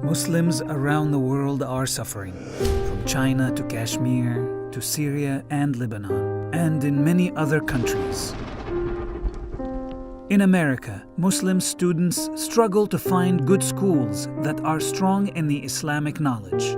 Muslims around the world are suffering, from China to Kashmir to Syria and Lebanon, and in many other countries. In America, Muslim students struggle to find good schools that are strong in the Islamic knowledge.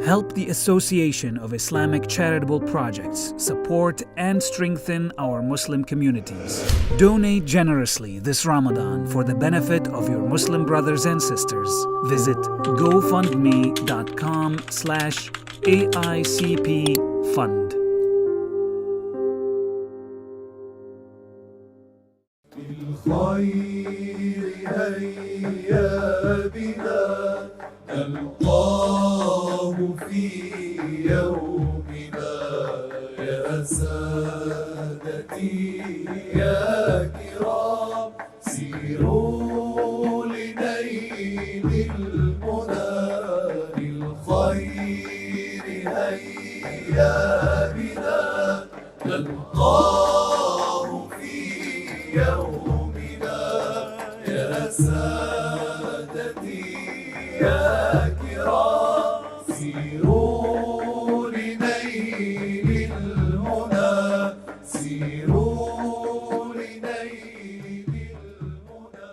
Help the Association of Islamic Charitable Projects support and strengthen our Muslim communities. Donate generously this Ramadan for the benefit of your Muslim brothers and sisters. Visit gofundme.com/AICP fund. نلقاه في يومنا يا سادتي يا كرام سيروا لنيل المنى للخير هيا بنا نلقاه في يومنا يا سادتي يا كرام سيروا لنيل المنى سيروا لنيل المنى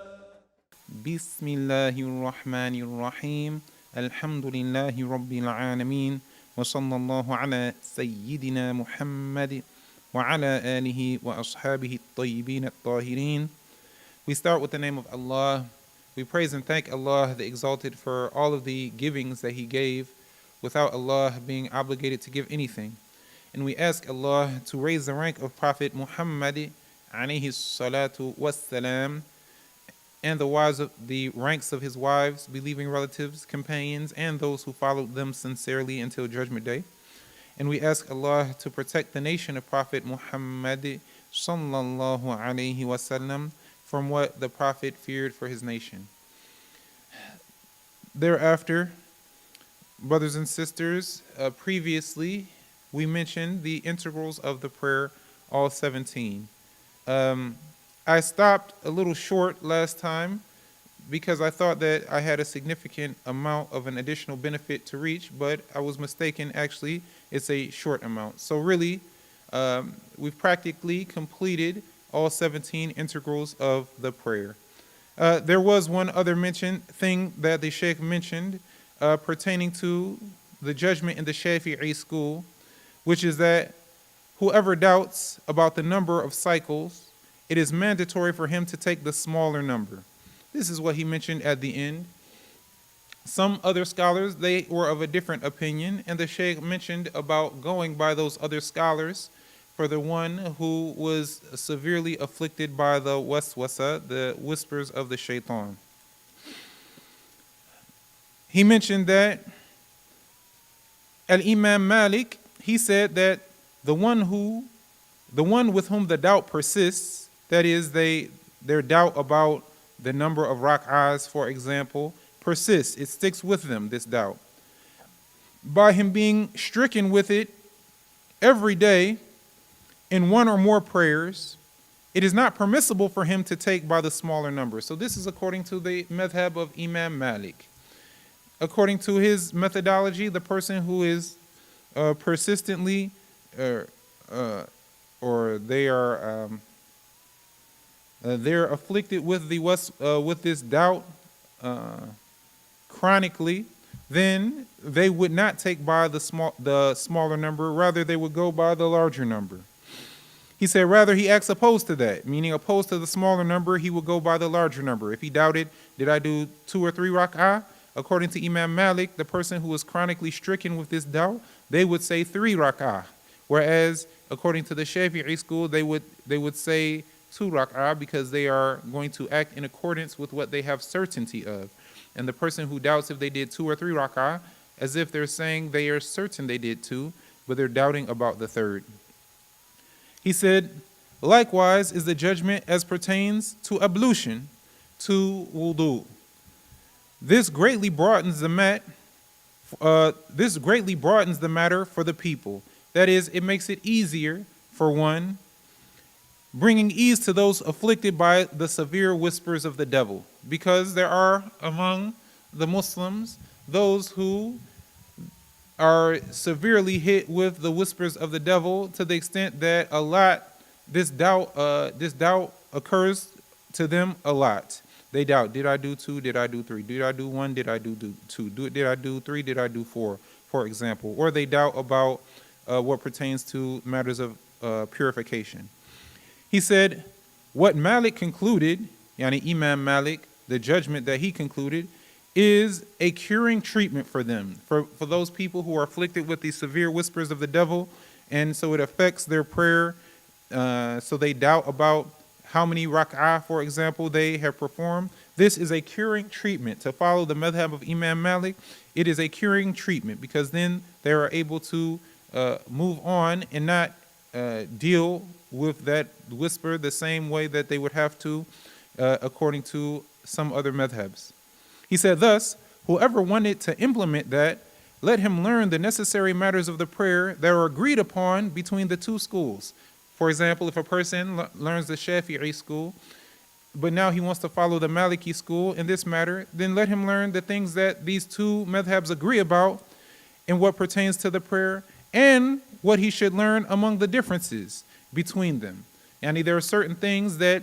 بسم الله الرحمن الرحيم الحمد لله رب العالمين وصلى الله على سيدنا محمد وعلى آله وأصحابه الطيبين الطاهرين. We start with the name of Allah. We praise and thank Allah the Exalted for all of the givings that He gave without Allah being obligated to give anything. And we ask Allah to raise the rank of Prophet Muhammad alayhi salatu wassalam and the ranks of his wives, believing relatives, companions, and those who followed them sincerely until Judgment Day. And we ask Allah to protect the nation of Prophet Muhammad sallallahu alayhi wasallam from what the Prophet feared for his nation. Thereafter, brothers and sisters, previously we mentioned the integrals of the prayer, all 17. I stopped a little short last time because I thought that I had a significant amount of an additional benefit to reach, but I was mistaken. Actually, it's a short amount. So really, we've practically completed all 17 integrals of the prayer. There was one other thing that the Sheikh mentioned pertaining to the judgment in the Shafi'i school, which is that whoever doubts about the number of cycles, it is mandatory for him to take the smaller number. This is what he mentioned at the end. Some other scholars, they were of a different opinion, and the Sheikh mentioned about going by those other scholars for the one who was severely afflicted by the waswasa, the whispers of the shaitan. He mentioned that Al-Imam Malik, he said that the one with whom the doubt persists, that is, their doubt about the number of rak'ahs, for example, persists. It sticks with them, this doubt. By him being stricken with it every day in one or more prayers, it is not permissible for him to take by the smaller number. So this is according to the madhab of Imam Malik. According to his methodology, the person who is persistently they're afflicted with with this doubt chronically, then they would not take by the smaller number. Rather, they would go by the larger number. He said, rather, he acts opposed to that, meaning opposed to the smaller number, he would go by the larger number. If he doubted, did I do 2 or 3 rak'ah? According to Imam Malik, the person who was chronically stricken with this doubt, they would say 3 rak'ah. Whereas, according to the Shafi'i school, they would say 2 rak'ah because they are going to act in accordance with what they have certainty of. And the person who doubts if they did 2 or 3 rak'ah, as if they're saying they are certain they did 2, but they're doubting about the 3rd. He said, likewise is the judgment as pertains to ablution, to wudu. This greatly broadens the matter for the people. That is, it makes it easier for one, bringing ease to those afflicted by the severe whispers of the devil. Because there are among the Muslims, those who are severely hit with the whispers of the devil, to the extent that this doubt occurs to them a lot. They doubt, did I do 2? Did I do 3? Did I do 1? Did I do 2? Did I do 3? Did I do 4? For example. Or they doubt about what pertains to matters of purification. He said, what Malik concluded, yani Imam Malik, the judgment that he concluded, is a curing treatment for them, for those people who are afflicted with these severe whispers of the devil, and so it affects their prayer, so they doubt about how many rak'ah, for example, they have performed. This is a curing treatment. To follow the madhab of Imam Malik, it is a curing treatment, because then they are able to move on and not deal with that whisper the same way that they would have to according to some other madhabs. He said, thus, whoever wanted to implement that, let him learn the necessary matters of the prayer that are agreed upon between the two schools. For example, if a person learns the Shafi'i school, but now he wants to follow the Maliki school in this matter, then let him learn the things that these two madhabs agree about in what pertains to the prayer, and what he should learn among the differences between them. And there are certain things that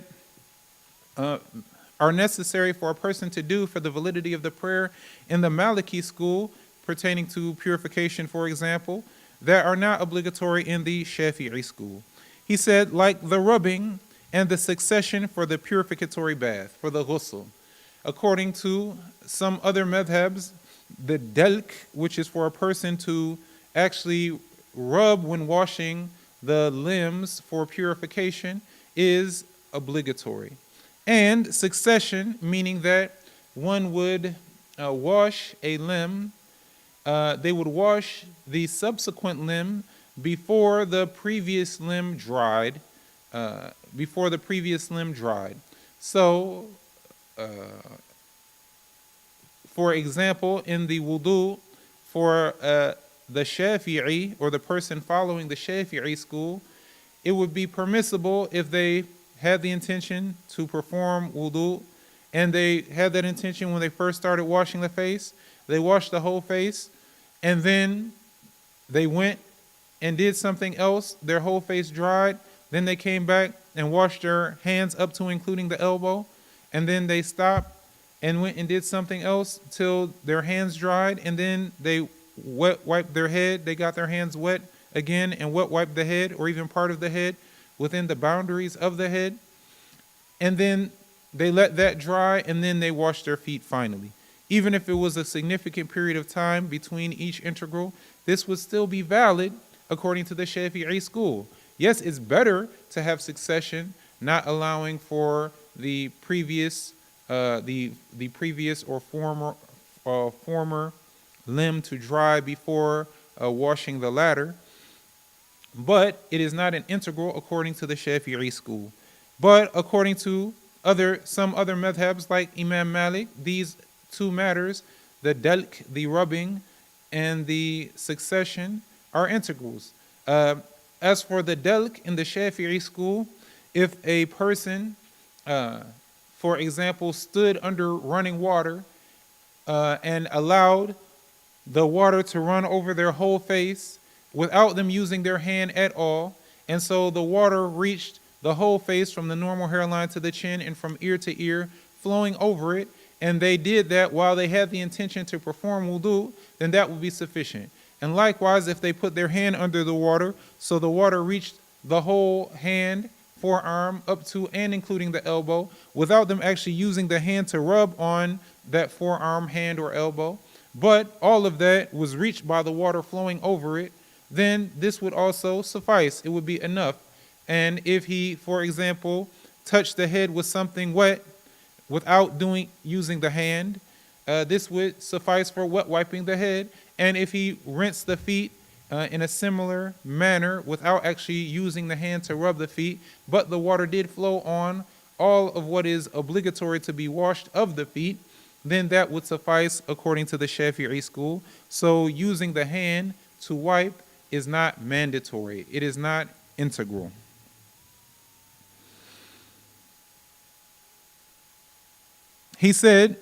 are necessary for a person to do for the validity of the prayer in the Maliki school, pertaining to purification, for example, that are not obligatory in the Shafi'i school. He said, like the rubbing and the succession for the purificatory bath, for the ghusl. According to some other madhabs, the dalk, which is for a person to actually rub when washing the limbs for purification, is obligatory. And succession, meaning that one would wash a limb, they would wash the subsequent limb before the previous limb dried. So, for example, in the wudu, for the Shafi'i, or the person following the Shafi'i school, it would be permissible if they had the intention to perform wudu, and they had that intention when they first started washing the face. They washed the whole face, and then they went and did something else. Their whole face dried. Then they came back and washed their hands up to including the elbow, and then they stopped and went and did something else till their hands dried, and then they wiped their head. They got their hands wet again and wet wiped the head, or even part of the head within the boundaries of the head, and then they let that dry, and then they washed their feet finally. Even if it was a significant period of time between each integral, this would still be valid according to the Shafi'i school. Yes, it's better to have succession, not allowing for the previous or former limb to dry before washing the latter. But it is not an integral according to the Shafi'i school. But according to some other madhabs like Imam Malik, these two matters, the dalk, the rubbing, and the succession, are integrals. As for the dalk in the Shafi'i school, if a person, for example, stood under running water and allowed the water to run over their whole face without them using their hand at all, and so the water reached the whole face from the normal hairline to the chin and from ear to ear, flowing over it, and they did that while they had the intention to perform wudu, then that would be sufficient. And likewise, if they put their hand under the water, so the water reached the whole hand, forearm, up to and including the elbow, without them actually using the hand to rub on that forearm, hand, or elbow, but all of that was reached by the water flowing over it, then this would also suffice. It would be enough. And if he, for example, touched the head with something wet without using the hand, this would suffice for wet wiping the head. And if he rinsed the feet in a similar manner without actually using the hand to rub the feet, but the water did flow on all of what is obligatory to be washed of the feet, then that would suffice according to the Shafi'i school. So using the hand to wipe is not mandatory. It is not integral. He said,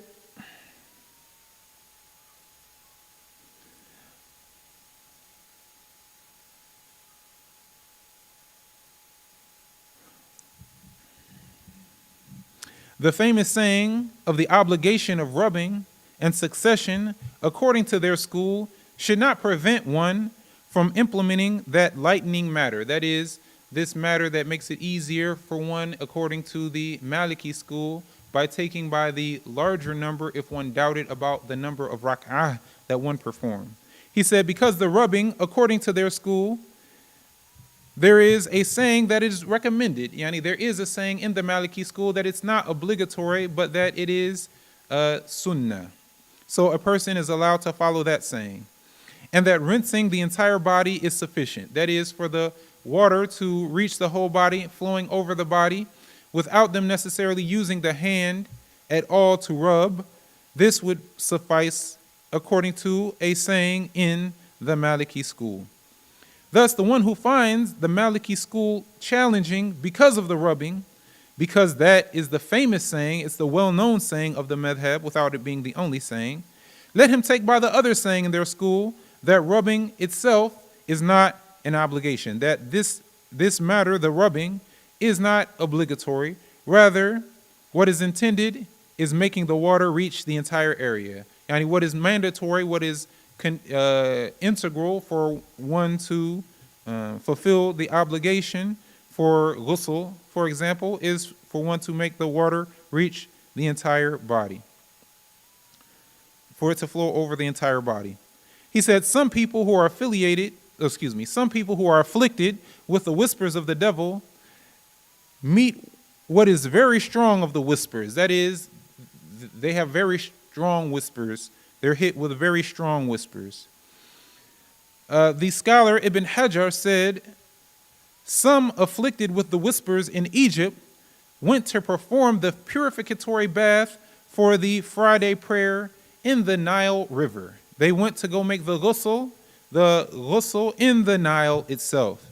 The famous saying of the obligation of rubbing and succession, according to their school, should not prevent one from implementing that lightening matter. That is, this matter that makes it easier for one, according to the Maliki school, by taking by the larger number if one doubted about the number of rak'ah that one performed. He said, because the rubbing, according to their school, there is a saying that is recommended. Yani, there is a saying in the Maliki school that it's not obligatory, but that it is sunnah. So a person is allowed to follow that saying. And that rinsing the entire body is sufficient. That is, for the water to reach the whole body, flowing over the body, without them necessarily using the hand at all to rub. This would suffice according to a saying in the Maliki school. Thus, the one who finds the Maliki school challenging because of the rubbing, because that is the famous saying, it's the well-known saying of the madhab without it being the only saying, let him take by the other saying in their school that rubbing itself is not an obligation, that this matter, the rubbing, is not obligatory. Rather, what is intended is making the water reach the entire area. And what is mandatory, what is integral for one to fulfill the obligation for ghusl, for example, is for one to make the water reach the entire body, for it to flow over the entire body. He said, some people who are afflicted with the whispers of the devil meet what is very strong of the whispers. That is, they have very strong whispers. They're hit with very strong whispers. The scholar Ibn Hajar said, some afflicted with the whispers in Egypt went to perform the purificatory bath for the Friday prayer in the Nile River. They went to go make the ghusl in the Nile itself.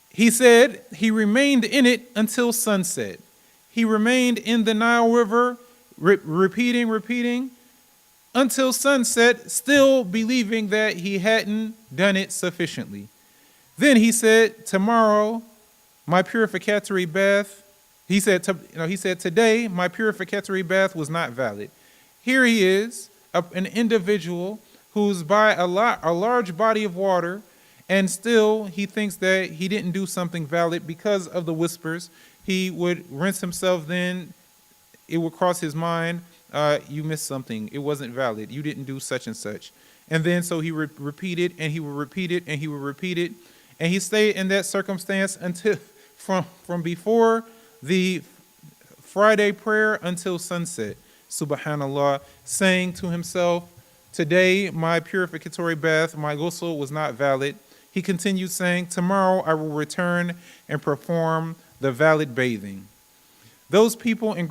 He said he remained in it until sunset. He remained in the Nile River, repeating, until sunset, still believing that he hadn't done it sufficiently. Then he said, tomorrow, my purificatory bath, he said today, my purificatory bath was not valid. Here he is, an individual who's by a large body of water, and still he thinks that he didn't do something valid because of the whispers. He would rinse himself then. It would cross his mind, you missed something. It wasn't valid. You didn't do such and such. And then so he would repeat it, and he would repeat it, and he would repeat it. And he stayed in that circumstance until from before the Friday prayer until sunset. Subhanallah, saying to himself, today my purificatory bath, my ghusl was not valid. He continued saying, tomorrow I will return and perform the valid bathing. Those people in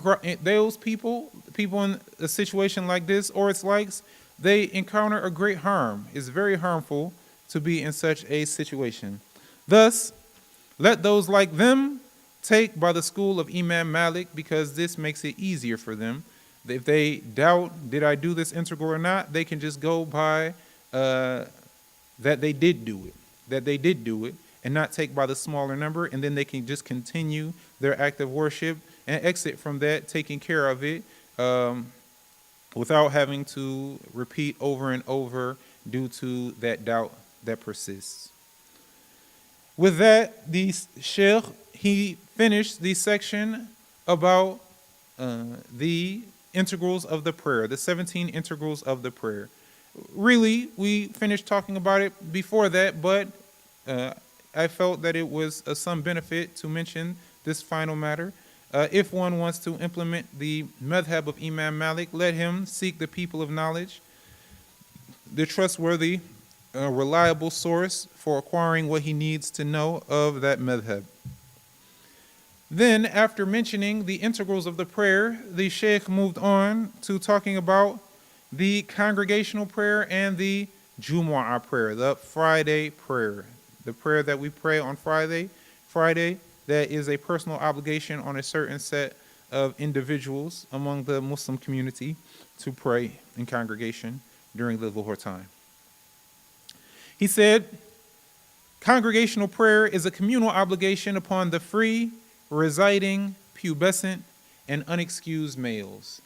a situation like this or its likes, they encounter a great harm. It's very harmful to be in such a situation. Thus, let those like them take by the school of Imam Malik, because this makes it easier for them. If they doubt, did I do this integral or not, they can just go by that they did do it, and not take by the smaller number, and then they can just continue their act of worship and exit from that, taking care of it without having to repeat over and over due to that doubt that persists. With that, the Sheikh, he finished the section about the integrals of the prayer, the 17 integrals of the prayer. Really, we finished talking about it before that, but I felt that it was some benefit to mention this final matter. If one wants to implement the madhab of Imam Malik, let him seek the people of knowledge, the trustworthy, reliable source for acquiring what he needs to know of that madhab. Then, after mentioning the integrals of the prayer, the Sheikh moved on to talking about the congregational prayer and the Jumu'ah prayer, the Friday prayer, the prayer that we pray on Friday, that is a personal obligation on a certain set of individuals among the Muslim community to pray in congregation during the Dhuhr time. He said, congregational prayer is a communal obligation upon the free, residing, pubescent, and unexcused males.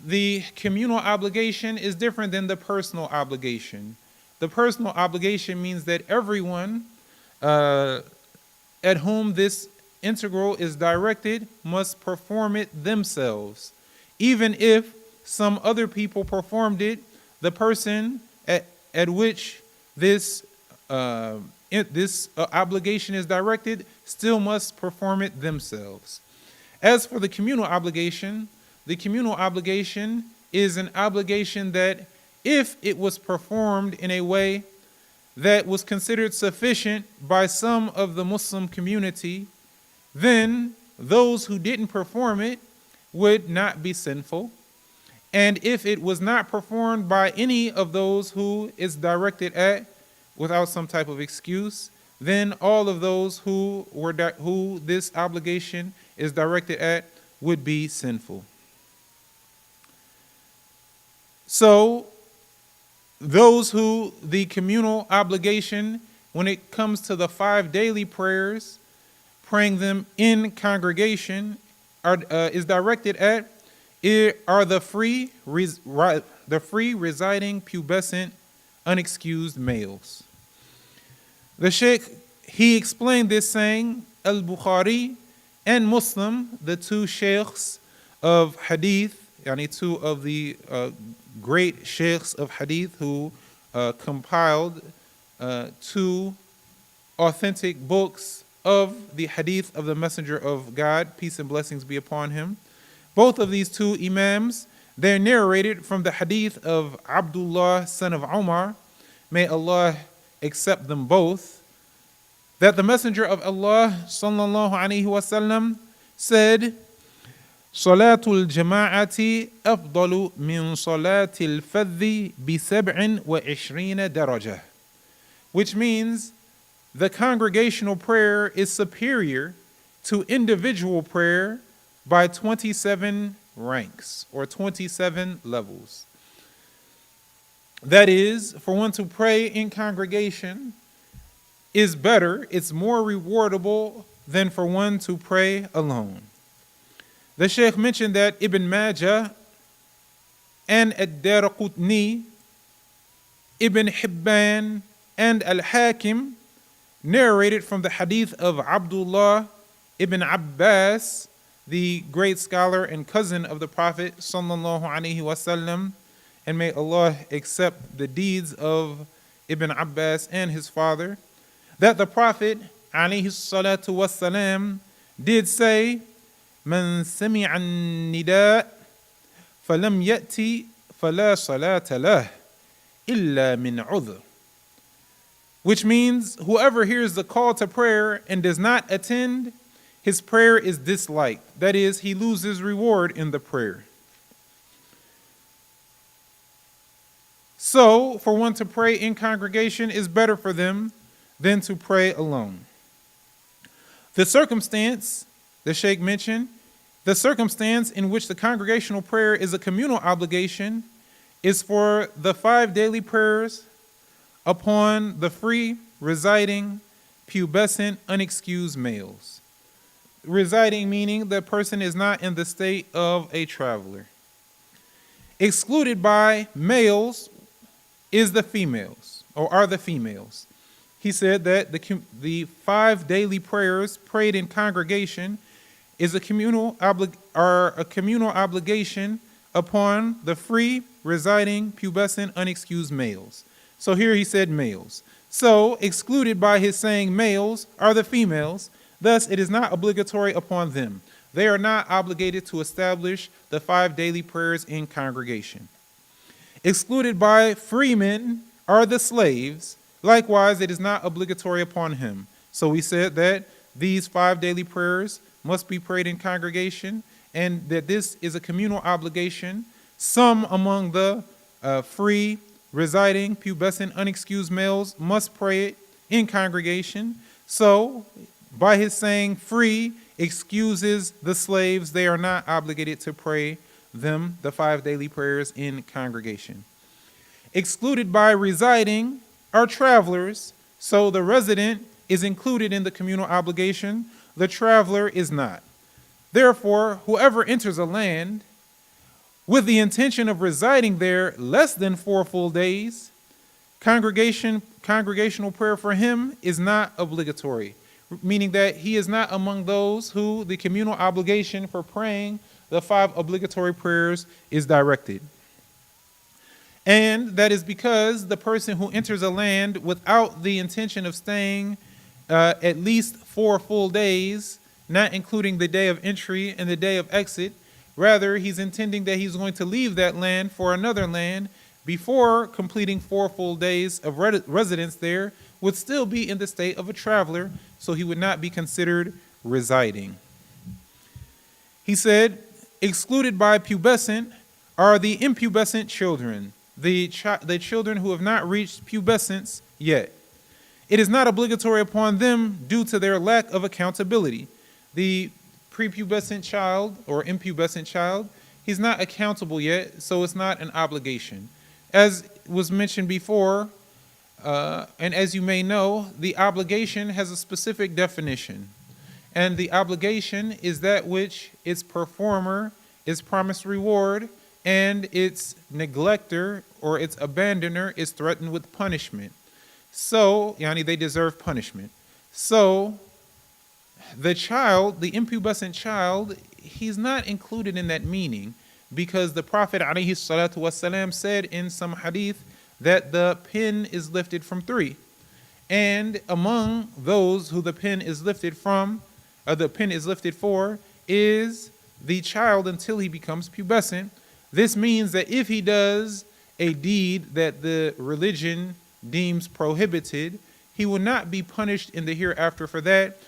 The communal obligation is different than the personal obligation. The personal obligation means that everyone at whom this integral is directed must perform it themselves. Even if some other people performed it, the person at which this obligation is directed still must perform it themselves. As for the communal obligation is an obligation that if it was performed in a way that was considered sufficient by some of the Muslim community, then those who didn't perform it would not be sinful. And if it was not performed by any of those who it's directed at without some type of excuse, then all of those who this obligation is directed at would be sinful. So those who the communal obligation, when it comes to the 5 daily prayers, praying them in congregation, is directed at are the free residing pubescent unexcused males. The Sheikh, he explained this saying, Al-Bukhari and Muslim, the two Sheikhs of Hadith, two of the great Sheikhs of Hadith who compiled 2 authentic books of the Hadith of the Messenger of God, peace and blessings be upon him. Both of these 2 Imams, they're narrated from the Hadith of Abdullah, son of Umar, may Allah accept them both, that the Messenger of Allah sallallahu alaihi wasallam said, Salatul jama'ati afdalu min salatil fadhi bi 27 darajah, which means the congregational prayer is superior to individual prayer by 27 ranks or 27 levels. That is, for one to pray in congregation is better, it's more rewardable than for one to pray alone. The Sheikh mentioned that Ibn Majah and Ad-Daraqutni, Ibn Hibban and Al-Hakim narrated from the hadith of Abdullah ibn Abbas, the great scholar and cousin of the Prophet sallallahu alaihi wasallam, and may Allah accept the deeds of Ibn Abbas and his father, that the Prophet alayhi salatu wassalam did say, Man sami'a an-nida falam ya'ti fala salata lah illa min udhr, which means whoever hears the call to prayer and does not attend, his prayer is disliked. That is, he loses reward in the prayer. So, for one to pray in congregation is better for them than to pray alone. The circumstance, the Sheikh mentioned, the circumstance in which the congregational prayer is a communal obligation is for the 5 daily prayers upon the free, residing, pubescent, unexcused males. Residing meaning the person is not in the state of a traveler. Excluded by males is the females, or are the females. He said that the 5 daily prayers prayed in congregation is a communal obligation upon the free, residing, pubescent, unexcused males. So here he said males. So excluded by his saying males are the females. Thus, it is not obligatory upon them. They are not obligated to establish the 5 daily prayers in congregation. Excluded by freemen are the slaves. Likewise, it is not obligatory upon him. So we said that these 5 daily prayers must be prayed in congregation and that this is a communal obligation. Some among the free, residing, pubescent, unexcused males must pray it in congregation. So, by his saying free excuses the slaves, they are not obligated to pray them, the 5 daily prayers in congregation. Excluded by residing are travelers, so the resident is included in the communal obligation, the traveler is not. Therefore, whoever enters a land with the intention of residing there less than 4 full days, congregational prayer for him is not obligatory, meaning that he is not among those who the communal obligation for praying the 5 obligatory prayers is directed. And that is because the person who enters a land without the intention of staying at least 4 full days, not including the day of entry and the day of exit, rather he's intending that he's going to leave that land for another land before completing 4 full days of residence there, would still be in the state of a traveler, so he would not be considered residing. He said, excluded by pubescent are the impubescent children, the children who have not reached pubescence yet. It is not obligatory upon them due to their lack of accountability. The prepubescent child or impubescent child, he's not accountable yet, so it's not an obligation. As was mentioned before, and as you may know, the obligation has a specific definition. And the obligation is that which its performer is promised reward and its neglector or its abandoner is threatened with punishment. So, they deserve punishment. So, the child, the impubescent child, he's not included in that meaning because the Prophet ﷺ said in some hadith that the pen is lifted from 3. And among those who the pen is lifted from, the pen is lifted for, is the child until he becomes pubescent. This means that if he does a deed that the religion deems prohibited, he will not be punished in the hereafter for that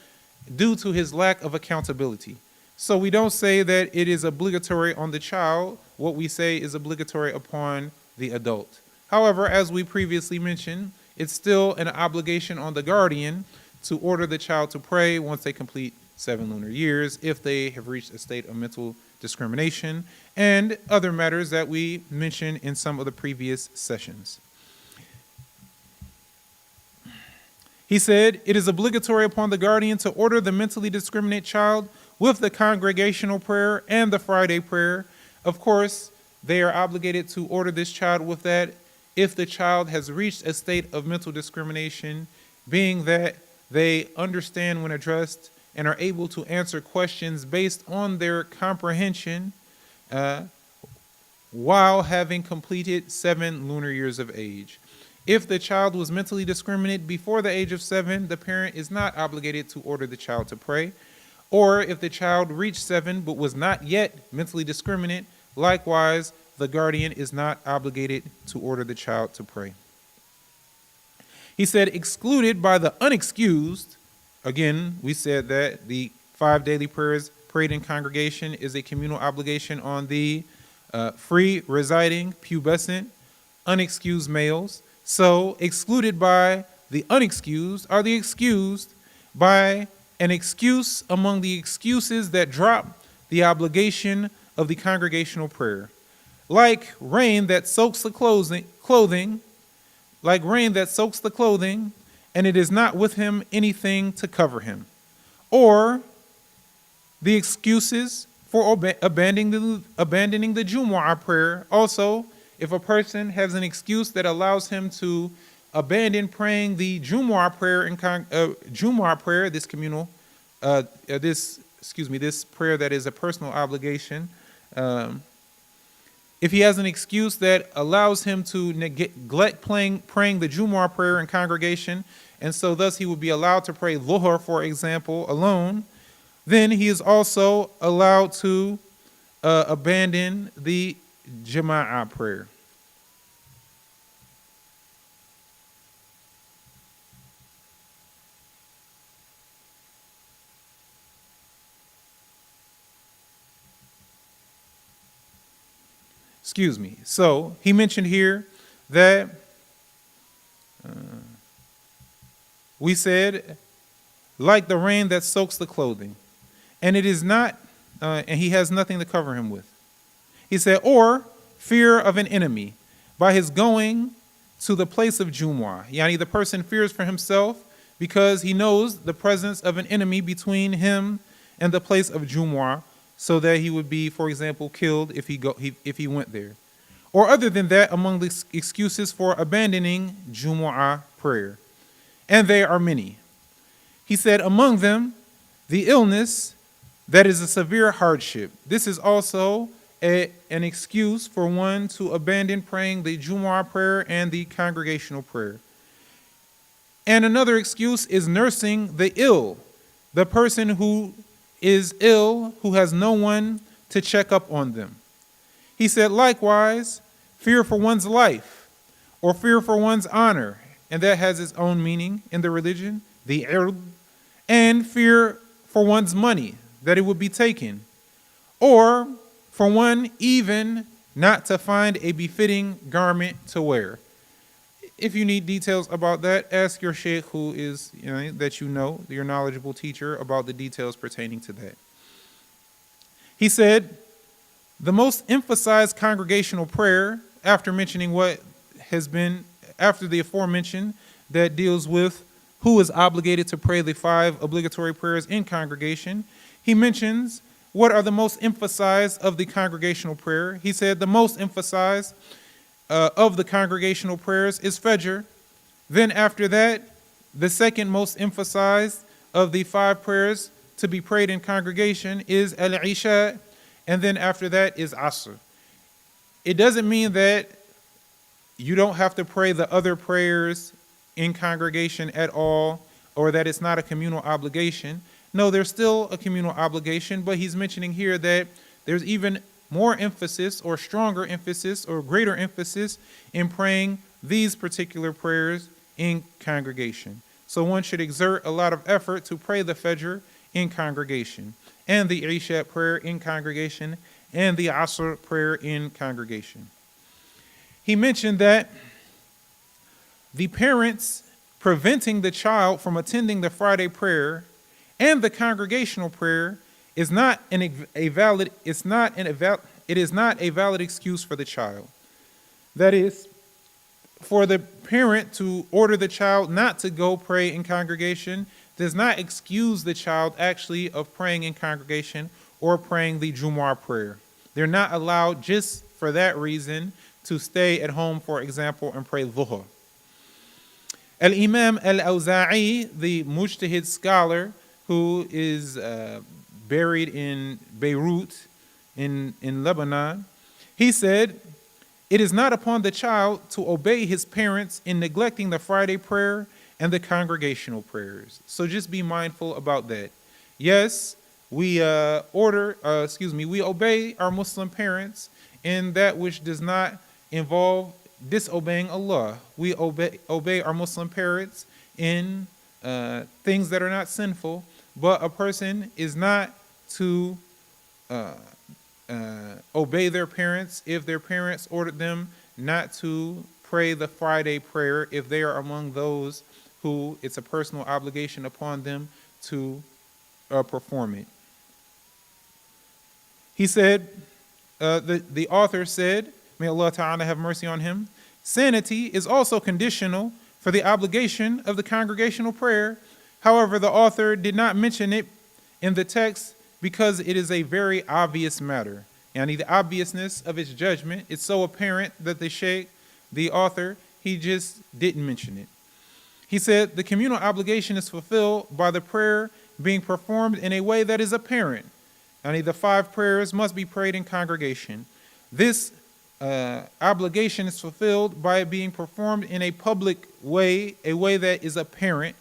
due to his lack of accountability. So we don't say that it is obligatory on the child. What we say is obligatory upon the adult. However, as we previously mentioned, it's still an obligation on the guardian to order the child to pray once they complete 7 lunar years, if they have reached a state of mental discrimination, and other matters that we mentioned in some of the previous sessions. He said, it is obligatory upon the guardian to order the mentally discriminate child with the congregational prayer and the Friday prayer. Of course, they are obligated to order this child with that if the child has reached a state of mental discrimination, being that they understand when addressed and are able to answer questions based on their comprehension while having completed 7 lunar years of age. If the child was mentally discriminate before the age of 7, the parent is not obligated to order the child to pray. Or if the child reached 7 but was not yet mentally discriminate, likewise, the guardian is not obligated to order the child to pray. He said, excluded by the unexcused. Again, we said that the 5 daily prayers prayed in congregation is a communal obligation on the free residing pubescent unexcused males. So excluded by the unexcused are the excused by an excuse among the excuses that drop the obligation of the congregational prayer. Like rain that soaks the clothing, and it is not with him anything to cover him. Or the excuses for abandoning the Jumu'ah prayer. Also, if a person has an excuse that allows him to abandon praying the Jumu'ah prayer, this communal, this prayer that is a personal obligation. If he has an excuse that allows him to neglect praying the Jumu'ah prayer in congregation, and so thus he would be allowed to pray Dhuhr, for example, alone, then he is also allowed to abandon the Jama'ah prayer. So he mentioned here that we said, like the rain that soaks the clothing, and it is not, and he has nothing to cover him with. He said, or fear of an enemy by his going to the place of Jumu'ah. Yani the person fears for himself because he knows the presence of an enemy between him and the place of Jumu'ah. so that he would be, for example, killed if he went there. Or other than that, among the excuses for abandoning Jumu'ah prayer. And there are many. He said, among them, the illness that is a severe hardship. This is also an excuse for one to abandon praying the Jumu'ah prayer and the congregational prayer. And another excuse is nursing the ill, the person who is ill, who has no one to check up on them. He said, likewise, fear for one's life or fear for one's honor, and that has its own meaning in the religion, the ird, and fear for one's money, that it would be taken, or for one even not to find a befitting garment to wear. If you need details about that, ask your Sheikh, who is, your knowledgeable teacher, about the details pertaining to that. He said, the most emphasized congregational prayer, after mentioning what has been, after the aforementioned, that deals with who is obligated to pray the 5 obligatory prayers in congregation, he mentions what are the most emphasized of the congregational prayer. He said the most emphasized of the congregational prayers is Fajr. Then after that, the second most emphasized of the 5 prayers to be prayed in congregation is Al-Isha, and then after that is Asr. It doesn't mean that you don't have to pray the other prayers in congregation at all, or that it's not a communal obligation. No, there's still a communal obligation, but he's mentioning here that there's even more emphasis or stronger emphasis or greater emphasis in praying these particular prayers in congregation. So one should exert a lot of effort to pray the Fajr in congregation, and the Isha prayer in congregation, and the Asr prayer in congregation. He mentioned that the parents preventing the child from attending the Friday prayer and the congregational prayer is not a valid excuse for the child. That is, for the parent to order the child not to go pray in congregation does not excuse the child actually of praying in congregation or praying the Jumu'ah prayer. They're not allowed just for that reason to stay at home, for example, and pray Dhuhr. Al-Imam Al-Awza'i, the Mujtahid scholar who is buried in Beirut in Lebanon, he said, it is not upon the child to obey his parents in neglecting the Friday prayer and the congregational prayers. So just be mindful about that. Yes, we obey our Muslim parents in that which does not involve disobeying Allah. We obey our Muslim parents in things that are not sinful, but a person is not to obey their parents if their parents ordered them not to pray the Friday prayer, if they are among those who it's a personal obligation upon them to perform it. He said, the author said, may Allah Ta'ala have mercy on him, sanity is also conditional for the obligation of the congregational prayer. However, the author did not mention it in the text because it is a very obvious matter. And the obviousness of its judgment is so apparent that the Sheikh, the author, he just didn't mention it. He said, the communal obligation is fulfilled by the prayer being performed in a way that is apparent. And the 5 prayers must be prayed in congregation. This obligation is fulfilled by it being performed in a public way, a way that is apparent,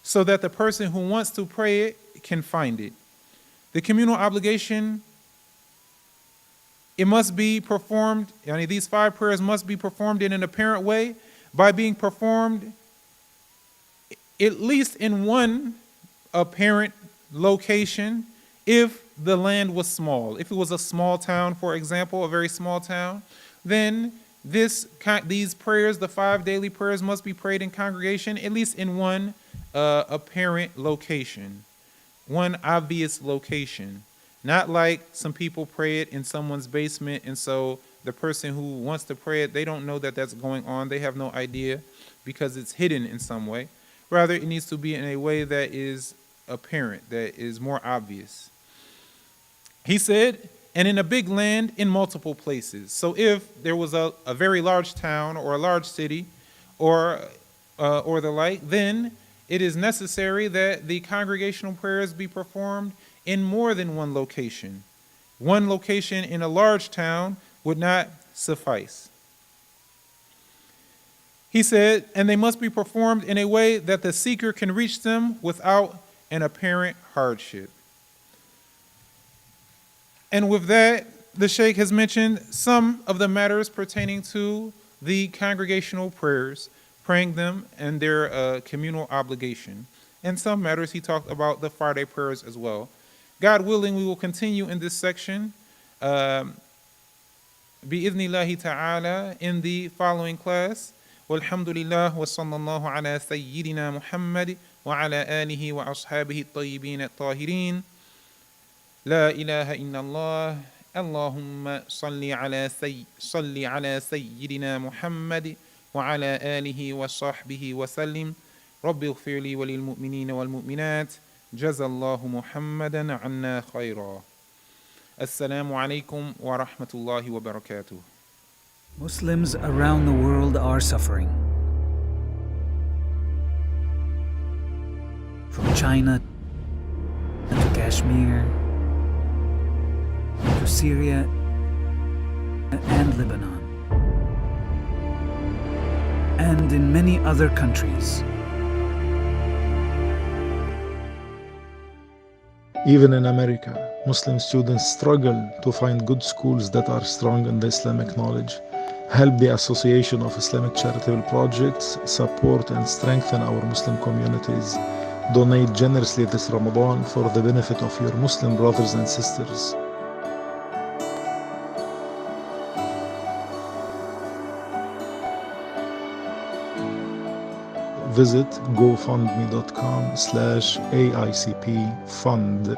so that the person who wants to pray it can find it. The communal obligation, it must be performed, these 5 prayers must be performed in an apparent way by being performed at least in one apparent location if the land was small. If it was a small town, for example, a very small town, then these prayers, the 5 daily prayers, must be prayed in congregation, at least in one apparent location, one obvious location. Not like some people pray it in someone's basement, and so the person who wants to pray it, they don't know that that's going on. They have no idea because it's hidden in some way. Rather, it needs to be in a way that is apparent, that is more obvious. He said, and in a big land in multiple places. So if there was a very large town or a large city or the like, then it is necessary that the congregational prayers be performed in more than one location. One location in a large town would not suffice. He said, and they must be performed in a way that the seeker can reach them without an apparent hardship. And with that, the Sheikh has mentioned some of the matters pertaining to the congregational prayers, praying them and their communal obligation. And some matters he talked about the Friday prayers as well. God willing, we will continue in this section bi'idhnillahi ta'ala in the following class. Walhamdulillah wa sallallahu ala sayyidina Muhammad wa ala alihi wa ashabihi at-tayyibin at-tahirin. La ilaha illallah. Allahumma salli ala sayyidina Muhammad wa ala alihi wa sahbihi wa sallim. Rabbi ighfir li wa lil mu'minina wal mu'minat. Jazallahu Muhammadan anna khayra. Assalamu alaikum wa rahmatullahi wa barakatuh. Muslims around the world are suffering. From China to Kashmir to Syria and Lebanon, and in many other countries. Even in America, Muslim students struggle to find good schools that are strong in the Islamic knowledge. Help the Association of Islamic Charitable Projects support and strengthen our Muslim communities. Donate generously this Ramadan for the benefit of your Muslim brothers and sisters. Visit gofundme.com/AICP fund.